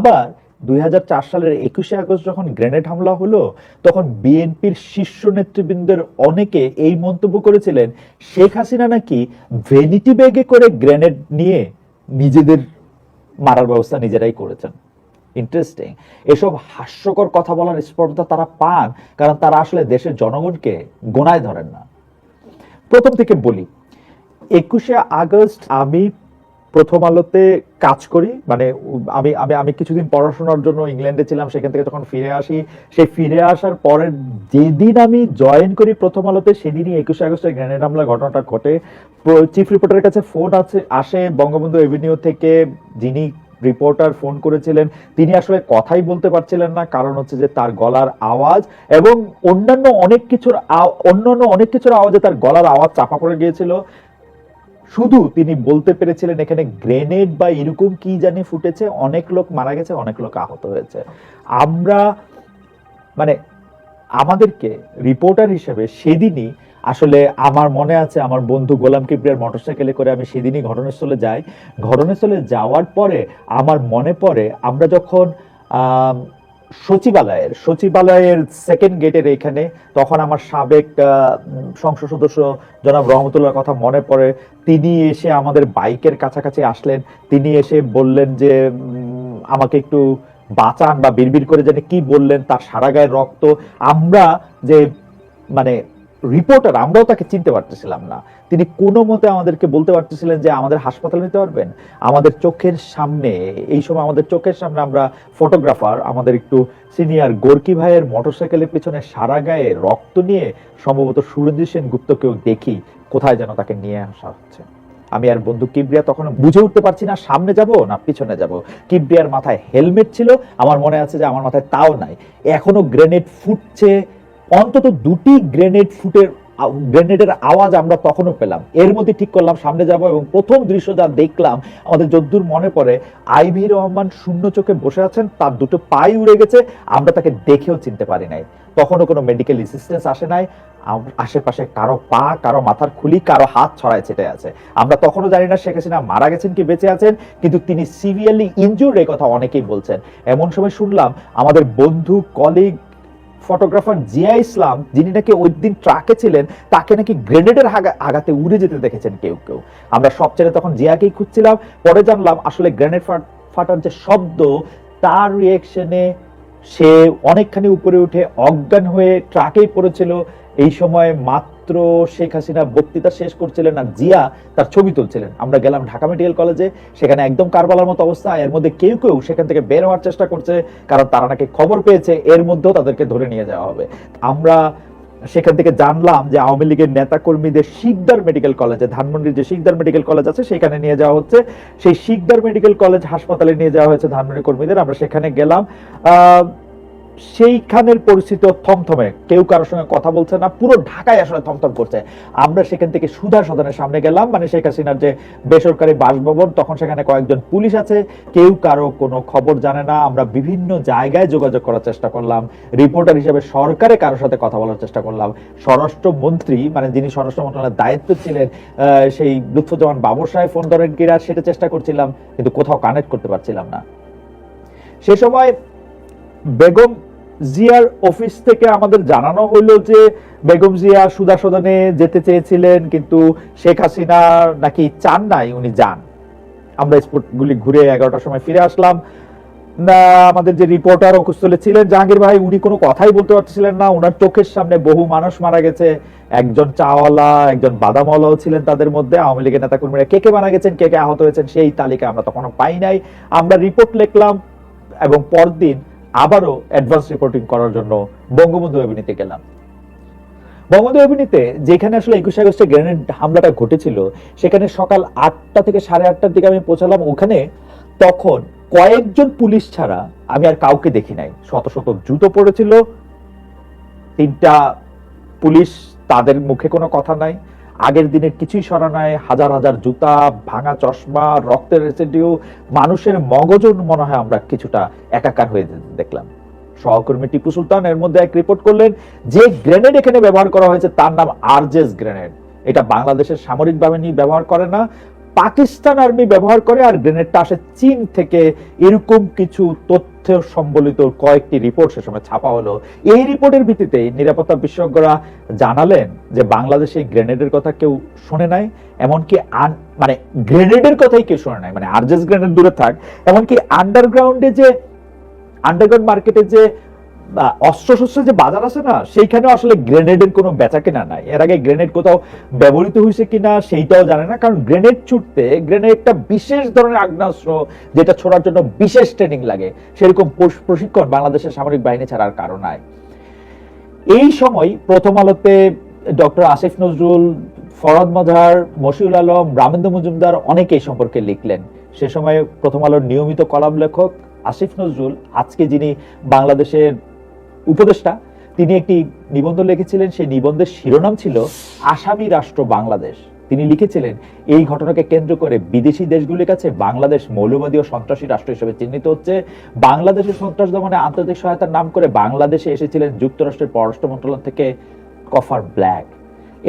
আবার 2004 সালের 21শে আগস্ট যখন গ্রেনেড হামলা হলো, তখন বিএনপির শীর্ষ নেতৃবৃন্দের অনেকে এই মন্তব্য করেছিলেন শেখ হাসিনা নাকি ভ্যানিটি ব্যাগে করে গ্রেনেড নিয়ে নিজেদের মারার ব্যবস্থা নিজেরাই করেছেন। ইন্টারেস্টিং। এসব হাস্যকর কথা বলার স্পর্ধা তারা পান কারণ তারা আসলে দেশের জনগণকে গোনায় ধরেন না। প্রথম থেকে বলি, 21শে আগস্ট আমি প্রথম আলোতে কাজ করি, মানে আমি আমি আমি কিছুদিন পড়াশোনার জন্য ইংল্যান্ডে ছিলাম, সেখান থেকে যখন ফিরে আসি, সেই ফিরে আসার পরের যেদিন আমি জয়েন করি প্রথম আলোতে, সেদিনই 21শে আগস্টের গ্রেনেড হামলার ঘটনাটা ঘটে। চিফ রিপোর্টারের কাছে ফোন আসে বঙ্গবন্ধু এভিনিউ থেকে। যিনি রিপোর্টার ফোন করেছিলেন তিনি আসলে কথাই বলতে পারছিলেন না, কারণ হচ্ছে যে তার গলার আওয়াজ এবং অন্যান্য অনেক কিছুর আওয়াজে তার গলার আওয়াজ চাপা পড়ে গিয়েছিল। শুধু তিনি বলতে পেরেছিলেন এখানে গ্রেনেড বা এরকম কি জানি ফুটেছে, অনেক লোক মারা গেছে, অনেক লোক আহত হয়েছে। আমরা মানে আমাদেরকে রিপোর্টার হিসেবে সেদিনই আসলে আমার মনে আছে আমার বন্ধু গোলাম কিবরিয়ার মোটরসাইকেলে করে আমি সেদিনই ঘটনাস্থলে যাই। ঘটনাস্থলে যাওয়ার পরে আমার মনে পড়ে আমরা যখন সচিবালয়ের সেকেন্ড গেটের এখানে, তখন আমার সাবেক সংসদ সদস্য জনাব রহমতুল্লাহর কথা মনে পড়ে। তিনি এসে আমাদের বাইকের কাছাকাছি আসলেন, তিনি এসে বললেন যে আমাকে একটু বাঁচান বা বিড়বিড় করে জানি কি বললেন, তার সারা গায়ে রক্ত। আমরা যে মানে রিপোর্টার, আমরাও তাকে চিনতে পারতেছিলাম না। তিনি কোনো মতে আমাদেরকে বলতে পারতেছিলেন যে আমাদের হাসপাতালে নিতে পারবেন। আমাদের চোখের সামনে, এই সময় আমাদের চোখের সামনে আমরা ফটোগ্রাফার, আমাদের একটু সিনিয়র গোর্কি ভাইয়ের মোটরসাইকেলের পেছনে সারা গায়ে রক্ত নিয়ে সম্ভবত সুরেন্দ্র সেন গুপ্তকেও দেখি কোথায় যেন তাকে নিয়ে আসা হচ্ছে। আমি আর বন্ধু কিবরিয়া তখন বুঝে উঠতে পারছি না সামনে যাব না পিছনে যাব। কিবরিয়ার মাথায় হেলমেট ছিল, আমার মনে আছে যে আমার মাথায় তাও নাই। এখনো গ্রেনেড ফুটছে, অন্তত দুটি গ্রেনেডের আওয়াজ আমরা তখনও পেলাম। এর মধ্যে ঠিক করলাম সামনে যাব এবং প্রথম দৃশ্য যা দেখলাম আমাদের যদ্দূর মনে পড়ে, আইভি রহমান শূন্য চোখে বসে আছেন, তার দুটো পাই উড়ে গেছে, আমরা তাকে দেখেও চিনতে পারি নাই। তখনও কোনো মেডিকেল অ্যাসিস্ট্যান্স আসে নাই। আশেপাশে কারো পা, কারো মাথার খুলি, কারো হাত ছড়ায় ছেটে আছে। আমরা তখনও জানি না শেখ হাসিনা মারা গেছেন কি বেঁচে আছেন, কিন্তু তিনি সিভিয়ারলি ইনজুর্ড, এই কথা অনেকেই বলছেন। এমন সময় শুনলাম আমাদের বন্ধু কলিগ ফটোগ্রাফার জিয়া ইসলাম, যিনি নাকি ওই দিন ট্রাকে ছিলেন, তাকে নাকি গ্রেনেডের আঘাতে উড়ে যেতে দেখেছেন কেউ কেউ। আমরা সব ছেড়ে তখন জিয়াকেই খুঁজছিলাম। পরে জানলাম আসলে গ্রেনেড ফাটার যে শব্দ, তার রিয়েকশনে সে অনেকখানি উপরে উঠে অজ্ঞান হয়ে ট্রাকেই পড়েছিল। এই সময় মাত্র শেখ হাসিনা বক্তৃতা শেষ করছিলেন আর জিয়া তার ছবি তুলছিলেন। আমরা গেলাম ঢাকা মেডিকেল কলেজে, সেখানে একদম কারবালার মতো অবস্থা। এর মধ্যে কেউ কেউ সেখান থেকে বের হওয়ার চেষ্টা করছে, কারণ তারা নাকি খবর পেয়েছে এর মধ্যেও তাদেরকে ধরে নিয়ে যাওয়া হবে। আমরা সেখান থেকে জানলাম যে আওয়ামী লীগের নেতা কর্মীদের শিকদার মেডিকেল কলেজে, ধানমন্ডির যে শিকদার মেডিকেল কলেজ আছে সেখানে নিয়ে যাওয়া হচ্ছে। সেই শিকদার মেডিকেল কলেজ হাসপাতালে নিয়ে যাওয়া হয়েছে ধানমন্ডি কর্মীদের। আমরা সেখানে গেলাম। সেইখানের পরিস্থিতি থমথমে, কেউ কারোর সঙ্গে কথা বলছে না, পুরো ঢাকায় আসলে থমথম করছে। আমরা সেখান থেকে সুধা সদনের সামনে গেলাম, মানে শেখ হাসিনার যে বেসরকারি বাসভবন, তখন সেখানে কয়েকজন পুলিশ আছে, কেউ কারো কোনো খবর জানে না। আমরা বিভিন্ন জায়গায় যোগাযোগ করার চেষ্টা করলাম, রিপোর্টার হিসেবে সরকারে কারোর সাথে কথা বলার চেষ্টা করলাম। স্বরাষ্ট্রমন্ত্রী, মানে যিনি স্বরাষ্ট্র মন্ত্রণালয়ের দায়িত্ব ছিলেন, সেই লুৎফুজ্জামান বাবর সাহেব ফোন ধরেন কিনা সেটা চেষ্টা করছিলাম, কিন্তু কোথাও কানেক্ট করতে পারছিলাম না। সে সময় বেগম জিয়ার অফিস থেকে আমাদের জানানো হলো যে বেগম জিয়া সুধা সদনে যেতে চেয়েছিলেন, কিন্তু শেখ হাসিনা নাকি চান নাই উনি যান। আমরা স্পটগুলি ঘুরে 11টার সময় ফিরে আসলাম। আমাদের যে রিপোর্টার অকুস্থলে ছিলেন জাহাঙ্গীর ভাই, উনি কোনো কথাই বলতে পারছিলেন না। ওনার চোখের সামনে বহু মানুষ মারা গেছে, একজন চাওয়ালা, একজন বাদামওয়ালাও ছিলেন তাদের মধ্যে। আওয়ামী লীগের নেতা কর্মীরা কে কে মারা গেছেন, কে কে আহত হয়েছেন, সেই তালিকা আমরা তখনও পাই নাই। আমরা রিপোর্ট লিখলাম এবং পরদিন আবারও অ্যাডভান্স রিপোর্টিং করার জন্য বঙ্গবন্ধু এভিনিউতে গেলাম। বঙ্গবন্ধু এভিনিউতে যেখানে আসলে 21শে আগস্টে গ্রেনেড হামলাটা ঘটেছিল, সেখানে সকাল 8টা থেকে 8:30টার দিকে আমি পৌঁছালাম। ওখানে তখন কয়েকজন পুলিশ ছাড়া আমি আর কাউকে দেখি নাই। শত শত জুতো পড়েছিল, 3টা পুলিশ, তাদের মুখে কোনো কথা নাই, আগের দিনের কিছুই সরা নাই, হাজার হাজার জুতা, ভাঙা চশমা, রক্তের রেসিডিউ, মানুষের মগজও মনে হয় আমরা কিছুটা একাকার হয়ে দেখলাম। সহকর্মী টিপু সুলতান এর মধ্যে এক রিপোর্ট করলেন যে গ্রেনেড এখানে ব্যবহার করা হয়েছে তার নাম আরজেস গ্রেনেড। এটা বাংলাদেশের সামরিক বাহিনী ব্যবহার করে না, পাকিস্তান আর্মি ব্যবহার করে আর গ্রেনেডটা আসে চীন থেকে, এরকম কিছু তথ্য সম্বলিত কয়েকটি রিপোর্ট সে সময় ছাপা হলো। এই রিপোর্টের ভিত্তিতে নিরাপত্তা বিশেষজ্ঞরা জানালেন যে বাংলাদেশে গ্রেনেডের কথা কেউ শুনে নাই, এমনকি মানে গ্রেনেডের কথাই কেউ শুনে নাই, মানে আরজেস গ্রেনেড দূরে থাক, এমনকি আন্ডারগ্রাউন্ড মার্কেটে যে অস্ত্রশস্ত্র যে বাজার আছে না, সেইখানেও আসলে গ্রেনেডের কোনো বেচা কেনা নাই। এর আগে গ্রেনেড কোথাও ব্যবহৃত হয়েছে কিনা সেইটাও জানে না, কারণ গ্রেনেড ছুটতে গ্রেনেড একটা বিশেষ ধরনের আগ্নেয়াস্ত্র যেটা ছোড়ার জন্য বিশেষ ট্রেনিং লাগে, সেরকম প্রশিক্ষণ বাংলাদেশের সামরিক বাহিনী ছাড়ার কারণ নাই। এই সময় প্রথম আলোতে ডক্টর আসিফ নজরুল, ফরহাদ মজহার, মশিউল আলম, রামেন্দ্র মজুমদার অনেকেই সম্পর্কে লিখলেন। সে সময় প্রথম আলোর নিয়মিত কলাম লেখক আসিফ নজরুল, আজকে যিনি বাংলাদেশের উপদেষ্টা, তিনি একটি নিবন্ধ লিখেছিলেন। সেই নিবন্ধের শিরোনাম ছিল আসামি রাষ্ট্র বাংলাদেশ। তিনি লিখেছিলেন, এই ঘটনাকে কেন্দ্র করে বিদেশি দেশগুলির কাছে বাংলাদেশ মৌলবাদী ও সন্ত্রাসী রাষ্ট্র হিসেবে চিহ্নিত হচ্ছে। বাংলাদেশের সন্ত্রাস দমনে আন্তর্জাতিক সহায়তার নাম করে বাংলাদেশে এসেছিলেন যুক্তরাষ্ট্রের পররাষ্ট্র মন্ত্রণালয় থেকে কফার ব্ল্যাক।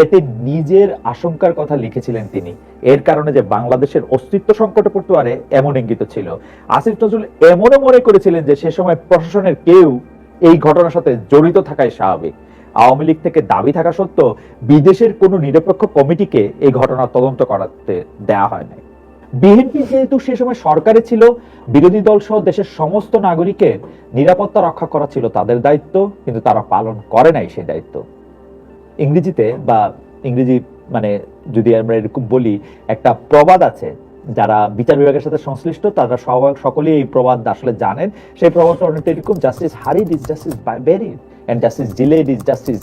এতে নিজের আশঙ্কার কথা লিখেছিলেন তিনি, এর কারণে যে বাংলাদেশের অস্তিত্ব সংকটে পড়তে পারে এমন ইঙ্গিত ছিল। আসিফ নজরুল এমনও মনে করেছিলেন যে সে সময় প্রশাসনের কেউ এই ঘটনার সাথে জড়িত থাকাই স্বাভাবিক। আওয়ামী লীগ থেকে দাবি থাকা সত্ত্বেও বিদেশের কোন নিরপেক্ষ কমিটিকে এই ঘটনার তদন্ত করাতে দেয়া হয় নাই। বিএনপি যেহেতু সে সময় সরকারে ছিল, বিরোধী দল সহ দেশের সমস্ত নাগরিকের নিরাপত্তা রক্ষা করা ছিল তাদের দায়িত্ব, কিন্তু তারা পালন করে নাই সেই দায়িত্ব। ইংরেজি মানে যদি আমরা এরকম বলি, একটা প্রবাদ আছে, যারা বিচার বিভাগের সাথে সংশ্লিষ্ট তারা সকলেই এই প্রবাদ আসলে জানেন। সেই প্রবাদটা অনেকটা এরকম, justice hurried is justice buried and justice delayed is justice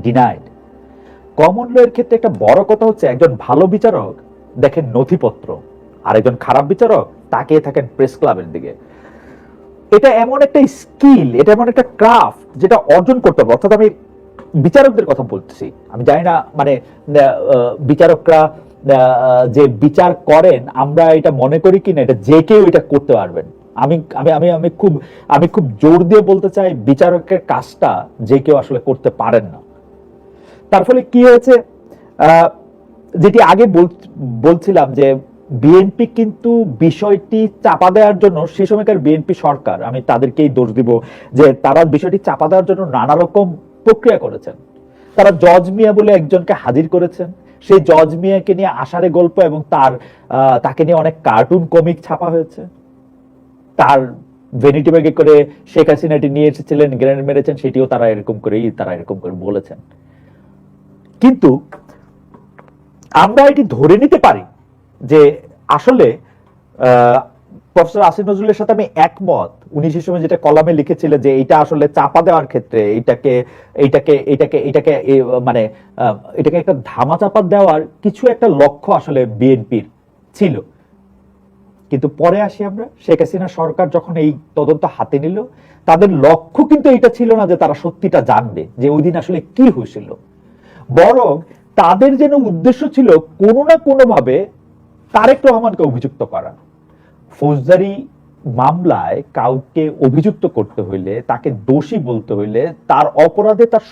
denied. Common law এর ক্ষেত্রে একটা বড় কথা হচ্ছে, একজন ভালো বিচারক দেখেন নথিপত্র, আর একজন খারাপ বিচারক তাকিয়ে থাকেন প্রেস ক্লাবের দিকে। এটা এমন একটা স্কিল, এটা এমন একটা ক্রাফট যেটা অর্জন করতে হবে। অর্থাৎ আমি বিচারকদের কথা বলতেছি, আমি জানি না মানে বিচারকরা যে বিচার করেন, আমরা এটা মনে করি কিনা, এটা যে কেউ এটা করতে পারবেন। আমি খুব জোর দিয়ে বলতে চাই, বিচারকের কাজটা যে কেউ আসলে করতে পারেন না। তার ফলে কি হয়েছে, যেটি আগে বলছিলাম যে বিএনপি কিন্তু বিষয়টি চাপা দেওয়ার জন্য, সে সময়কার বিএনপি সরকার, আমি তাদেরকেই দোষ দিব যে তারা বিষয়টি চাপা দেওয়ার জন্য নানা রকম প্রক্রিয়া করেছেন। তারা জজ মিয়া বলে একজনকে হাজির করেছেন, সেই জজ মিয়াকে নিয়ে আষাঢ়ে গল্প এবং তাকে নিয়ে অনেক কার্টুন কমিক ছাপা হয়েছে। তার ভ্যানিটি ব্যাগে করে শেখ হাসিনাটি নিয়ে এসেছিলেন, গ্রেনেড মেরেছেন, সেটিও তারা এরকম করে বলেছেন। কিন্তু আমরা এটি ধরে নিতে পারি যে আসলে প্রফেসর আসিফ নজরুলের সাথে আমি একমত। উনি সে সময় যেটা কলামে লিখেছিলেন যে এটা আসলে চাপা দেওয়ার ক্ষেত্রে মানে এটাকে একটা ধামা চাপা দেওয়ার কিছু একটা লক্ষ্য আসলে বিএনপির ছিল। কিন্তু পরে আসি আমরা, শেখ হাসিনা সরকার যখন এই তদন্ত হাতে নিল, তাদের লক্ষ্য কিন্তু এটা ছিল না যে তারা সত্যিটা জানবে যে ওই দিন আসলে কি হয়েছিল, বরং তাদের যেন উদ্দেশ্য ছিল কোনো না কোনো ভাবে তারেক রহমানকে অভিযুক্ত করা। ফৌজদারি মামলায় কাউকে অভিযুক্ত করতে হইলে, তাকে দোষী বলতে হইলে, তার অপরাধে তার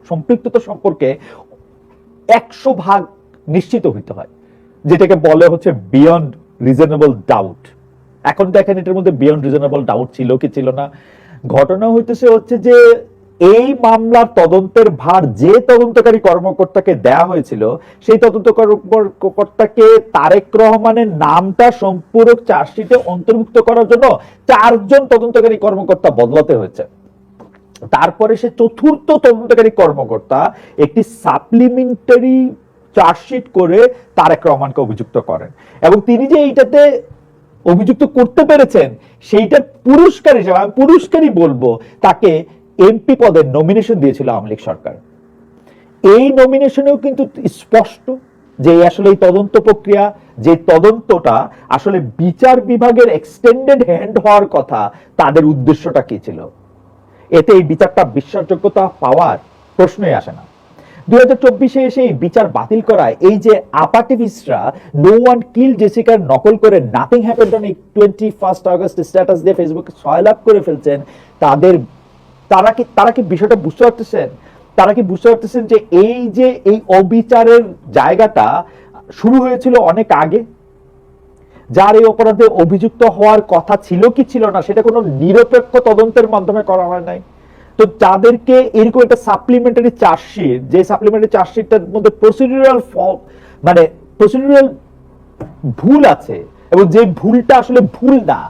সম্পৃক্ততা সম্পর্কে 100% নিশ্চিত হইতে হয়, যেটাকে বলে হচ্ছে বিয়ন্ড রিজনেবল ডাউট। এখন দেখেন এটার মধ্যে বিয়ন্ড রিজনেবল ডাউট ছিল কি ছিল না। ঘটনা হচ্ছে যে এই মামলার তদন্তের ভার যে তদন্তকারী কর্মকর্তাকে দেয়া হয়েছিল, সেই তদন্ত কর্মকর্তাকে তারেক রহমানের নামটা সম্পূরক চার্জশিটে অন্তর্ভুক্ত করার জন্য 4 জন তদন্তকারী কর্মকর্তা বদলাতে হয়েছে। তারপরে সে চতুর্থ তদন্তকারী কর্মকর্তা একটি সাপ্লিমেন্টারি চার্জশিট করে তারেক রহমানকে অভিযুক্ত করেন, এবং তিনি যে এইটাতে অভিযুক্ত করতে পেরেছেন সেইটার পুরস্কার হিসেবে, আমি পুরস্কারই বলবো, তাকে এমপি পদের নমিনেশন দিয়েছিল আওয়ামী লীগ সরকার। এই নমিনেশনেও কিন্তু স্পষ্ট যে আসলে এই তদন্ত প্রক্রিয়া, যে তদন্তটা আসলে বিচার বিভাগের এক্সটেন্ডেড হ্যান্ড হওয়ার কথা, তাদের উদ্দেশ্যটা কি ছিল। এতে এই বিচারটা বিশ্বাসযোগ্যতা পাওয়ার প্রশ্নই আসে না। 2024-এ এসে এই বিচার বাতিল করায় এই যে আপাটিভিস্টরা নো ওয়ান কিল জেসিকার নকল করে nothing happened on 21 August status দিয়ে ফেসবুকে সয়লাভ করে ফেলছেন, তারা কি বিষয়টা বুঝতে পারতেছেন? তারা কি বুঝতে পারতেছেন যে এই অবিচারের জায়গাটা শুরু হয়েছিল অনেক আগে, যার এই অপরাধে অভিযুক্ত হওয়ার কথা ছিল কি ছিল না সেটা কোনো নিরপেক্ষ তদন্তের মাধ্যমে করা হয় নাই। তো তাদেরকে এরকম একটা সাপ্লিমেন্টারি চার্জশিট, যে সাপ্লিমেন্টারি চার্জশিটটার মধ্যে প্রসিডিউরাল ফল্ট মানে প্রসিডিউরাল ভুল আছে, এবং যে ভুলটা আসলে ভুল না,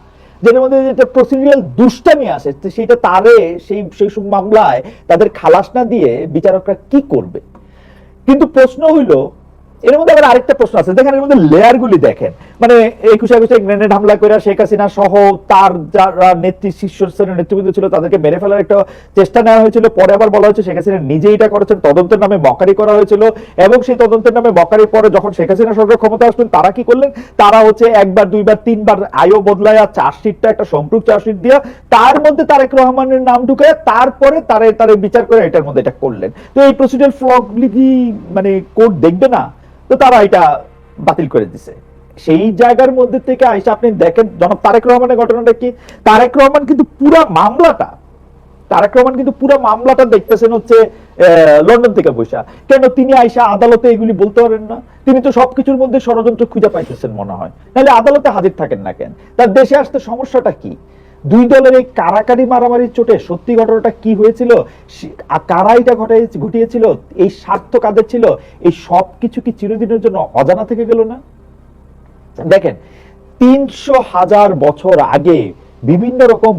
যেটার মধ্যে যেটা প্রসিডিউরাল দুষ্টামি আসে, সেটা তারে সেই সব মামলায় তাদের খালাস না দিয়ে বিচারকরা কি করবে? কিন্তু প্রশ্ন হইল, এর মধ্যে আবার আরেকটা প্রশ্ন আছে, দেখেন এর মধ্যে লেয়ার গুলি দেখেন, মানে 21 গ্রেনেড হামলা করে শেখ হাসিনা সহ তার যারা শীর্ষস্থানীয় নেতৃবৃন্দ ছিল তাদেরকে মেরে ফেলার একটা চেষ্টা নেওয়া হয়েছিল। পরে আবার বলা হয়েছে শেখ হাসিনা নিজেই এটা করেছেন, তদন্তের নামে মকারি করা হয়েছিল, এবং সেই তদন্তের নামে মকারির পরে যখন শেখ হাসিনা সরকার ক্ষমতা আসবেন তারা কি করলেন, তারা হচ্ছে একবার দুইবার তিনবার আয়ও বদলায় চার্জশিটটা একটা সম্পৃক্ত চার্জশিট দিয়া তার মধ্যে তারেক রহমানের নাম ঢুকে তারপরে তারে বিচার করে এটার মধ্যে এটা করলেন। তো এই প্রসিডিউরাল ফ্লগুলি কি মানে কোর্ট দেখবে না? তো তারা এটা বাতিল করে দিছে। সেই জায়গার মধ্যে থেকে আইসা আপনি দেখেন জনাব তারেক রহমানের ঘটনাটা কি, তারেক রহমান কিন্তু পুরো মামলাটা দেখতেছেন হচ্ছে লন্ডন থেকে বসা। কেন তিনি আইসা আদালতে এগুলি বলতে পারেন না? তিনি তো সবকিছুর মধ্যে ষড়যন্ত্র খুঁজে পাইতেছেন মনে হয়, নাহলে আদালতে হাজির থাকেন না কেন? তার দেশে আসতে সমস্যাটা কি? দুই দলের এই কারাকারি মারামারির চোটে সত্যি ঘটনাটা কি হয়েছিল, কারা এটা ঘটিয়েছিল, এই স্বার্থ কাদের ছিল, এই সব কিছু কি চিরদিনের জন্য অজানা থেকে গেল না? দেখেন 300,000 বছর আগে বিভিন্ন রকম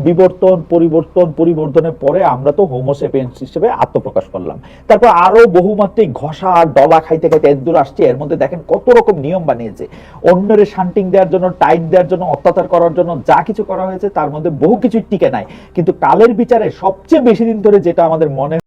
পরিবর্তনের পরে আমরা তো হোমোসেপিয়েন্স হিসেবে আত্মপ্রকাশ করলাম। তারপর আরো বহুমাত্রিক ঘষা ডলা খাইতে খাইতে এদূর আসছে। এর মধ্যে দেখেন কত রকম নিয়ম বানিয়েছে, অন্যরে শান্টিং দেওয়ার জন্য, টাইট দেওয়ার জন্য, অত্যাচার করার জন্য যা কিছু করা হয়েছে তার মধ্যে বহু কিছু টিকে নাই। কিন্তু কালের বিচারে সবচেয়ে বেশি দিন ধরে যেটা আমাদের মনে